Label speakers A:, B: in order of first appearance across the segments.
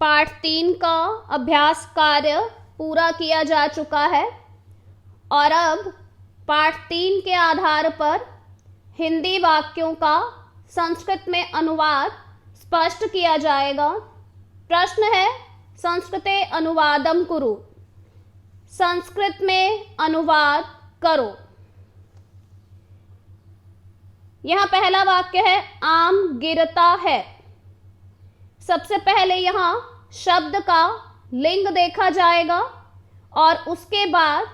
A: पाठ 3 का अभ्यास कार्य पूरा किया जा चुका है और अब पाठ 3 के आधार पर हिंदी वाक्यों का संस्कृत में अनुवाद स्पष्ट किया जाएगा। प्रश्न है संस्कृते अनुवादम कुरु, संस्कृत में अनुवाद करो। यहाँ पहला वाक्य है आम गिरता है। सबसे पहले यहाँ शब्द का लिंग देखा जाएगा और उसके बाद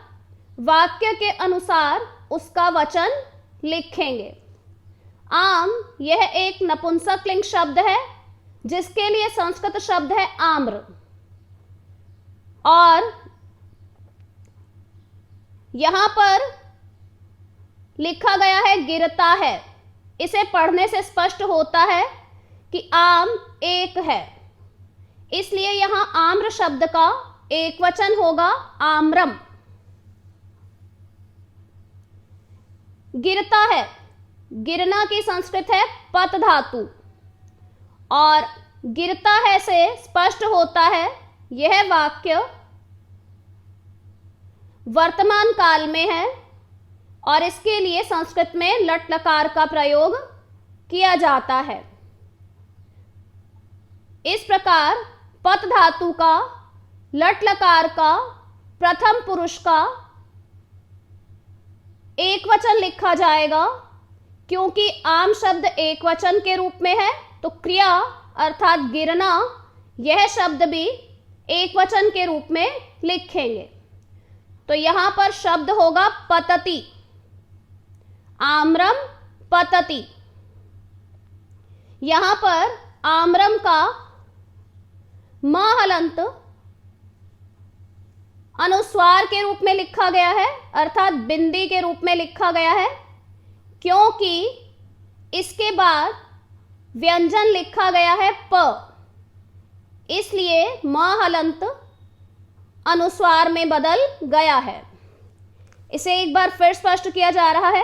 A: वाक्य के अनुसार उसका वचन लिखेंगे। आम यह एक नपुंसकलिंग शब्द है जिसके लिए संस्कृत शब्द है आम्र, और यहां पर लिखा गया है गिरता है। इसे पढ़ने से स्पष्ट होता है कि आम एक है, इसलिए यहां आम्र शब्द का एक वचन होगा आम्रम। गिरता है, गिरना की संस्कृत है पत धातु, और गिरता है से स्पष्ट होता है यह वाक्य वर्तमान काल में है और इसके लिए संस्कृत में लट लकार का प्रयोग किया जाता है। इस प्रकार पत धातु का लट लकार का प्रथम पुरुष का एक वचन लिखा जाएगा। क्योंकि आम शब्द एक वचन के रूप में है तो क्रिया अर्थात गिरना यह शब्द भी एक वचन के रूप में लिखेंगे। तो यहां पर शब्द होगा पतति, आम्रम पतति। यहां पर आम्रम का म हलंत अनुस्वार के रूप में लिखा गया है अर्थात बिंदी के रूप में लिखा गया है, क्योंकि इसके बाद व्यंजन लिखा गया है प, इसलिए म हलंत अनुस्वार में बदल गया है। इसे एक बार फिर स्पष्ट किया जा रहा है।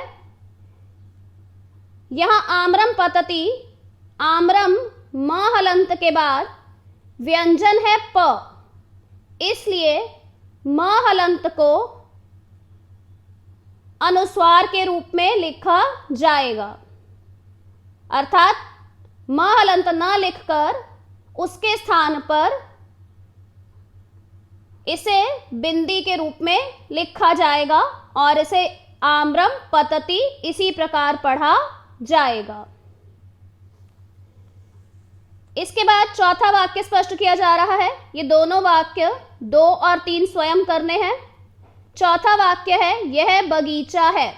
A: यहां आम्रम पतति, आम्रम म हलंत के बाद व्यंजन है प, इसलिए म हलंत को अनुस्वार के रूप में लिखा जाएगा, अर्थात म हलंत न लिखकर उसके स्थान पर इसे बिंदी के रूप में लिखा जाएगा और इसे आम्रम पतति इसी प्रकार पढ़ा जाएगा। इसके बाद चौथा वाक्य स्पष्ट किया जा रहा है। ये दोनों वाक्य 2 और 3 स्वयं करने हैं। चौथा वाक्य है यह बगीचा है।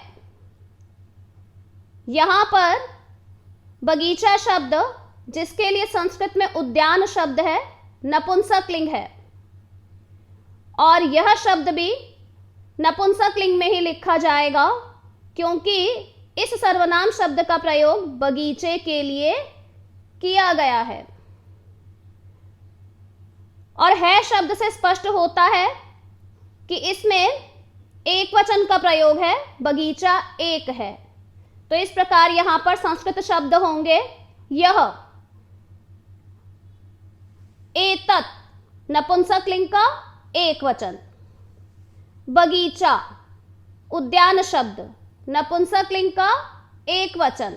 A: यहां पर बगीचा शब्द जिसके लिए संस्कृत में उद्यान शब्द है नपुंसकलिंग है, और यह शब्द भी नपुंसकलिंग में ही लिखा जाएगा क्योंकि इस सर्वनाम शब्द का प्रयोग बगीचे के लिए किया गया है। और है शब्द से स्पष्ट होता है कि इसमें एक वचन का प्रयोग है, बगीचा एक है। तो इस प्रकार यहां पर संस्कृत शब्द होंगे यह, एतत् नपुंसकलिंग का एक वचन, बगीचा उद्यान शब्द नपुंसकलिंग का एक वचन,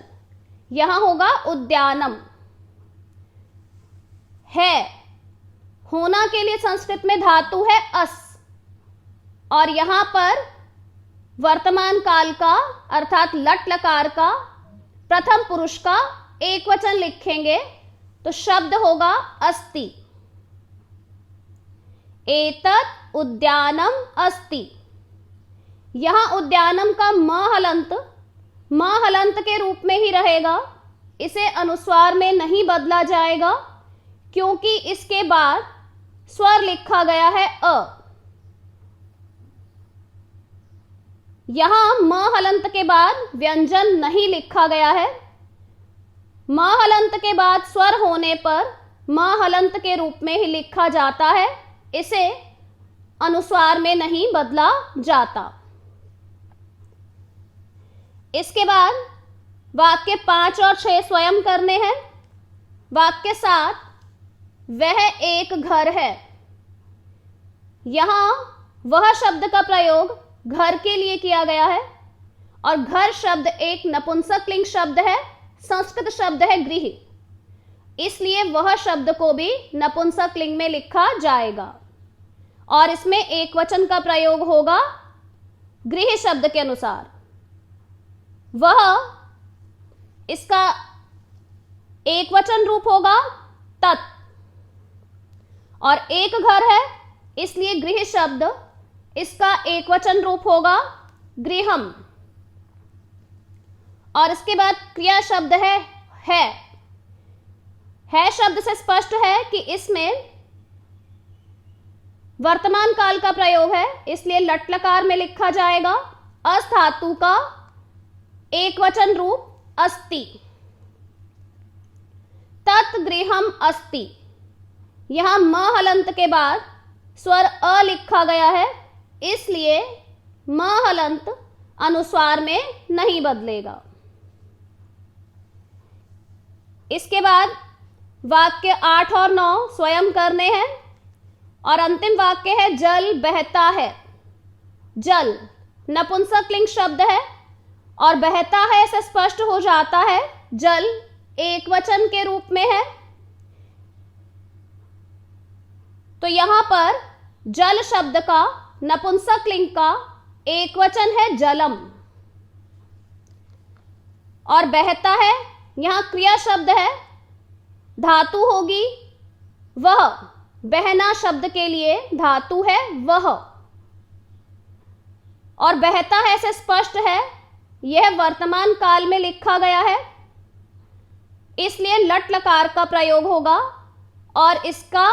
A: यहां होगा उद्यानम। है, होना के लिए संस्कृत में धातु है अस, और यहां पर वर्तमान काल का अर्थात लट लकार का प्रथम पुरुष का एक वचन लिखेंगे तो शब्द होगा अस्ति। एतत् उद्यानम अस्ति। यहां उद्यानम का म हलंत के रूप में ही रहेगा, इसे अनुस्वार में नहीं बदला जाएगा क्योंकि इसके बाद स्वर लिखा गया है अ। यहां म हलंत के बाद व्यंजन नहीं लिखा गया है। म हलंत के बाद स्वर होने पर म हलंत के रूप में ही लिखा जाता है, इसे अनुस्वार में नहीं बदला जाता। इसके बाद वाक्य 5 और 6 स्वयं करने हैं। वाक्य 7 वह एक घर है। यहां वह शब्द का प्रयोग घर के लिए किया गया है और घर शब्द एक नपुंसकलिंग शब्द है, संस्कृत शब्द है गृह, इसलिए वह शब्द को भी नपुंसकलिंग में लिखा जाएगा और इसमें एक वचन का प्रयोग होगा गृह शब्द के अनुसार। वह, इसका एक वचन रूप होगा तत्, और एक घर है इसलिए गृह शब्द इसका एक वचन रूप होगा गृहम। और इसके बाद क्रिया शब्द है शब्द से स्पष्ट है कि इसमें वर्तमान काल का प्रयोग है, इसलिए लट लकार में लिखा जाएगा अस धातु का एक वचन रूप अस्ति। तत् गृहम अस्ति, यहां म हलंत के बाद स्वर अ लिखा गया है, इसलिए म हलंत अनुस्वार में नहीं बदलेगा। इसके बाद वाक्य 8 और 9 स्वयं करने हैं और अंतिम वाक्य है जल बहता है। जल नपुंसकलिंग शब्द है और बहता है से स्पष्ट हो जाता है जल एक वचन के रूप में है, तो यहां पर जल शब्द का नपुंसकलिंग का एक वचन है जलम। और बहता है, यहां क्रिया शब्द है, धातु होगी वह, बहना शब्द के लिए धातु है वह, और बहता है से स्पष्ट है यह वर्तमान काल में लिखा गया है, इसलिए लट लकार का प्रयोग होगा और इसका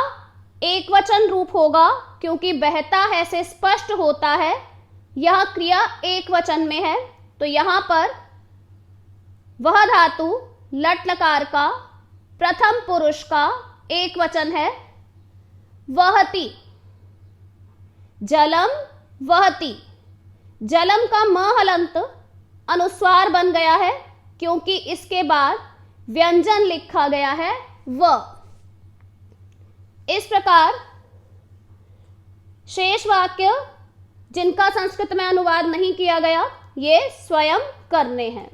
A: एक वचन रूप होगा, क्योंकि बहता है से स्पष्ट होता है यह क्रिया एक वचन में है, तो यहां पर वह धातु लट लकार का प्रथम पुरुष का एक वचन है वहति। जलम वहति, जलम का म हलंत अनुस्वार बन गया है क्योंकि इसके बाद व्यंजन लिखा गया है व। इस प्रकार शेष वाक्य जिनका संस्कृत में अनुवाद नहीं किया गया ये स्वयं करने हैं।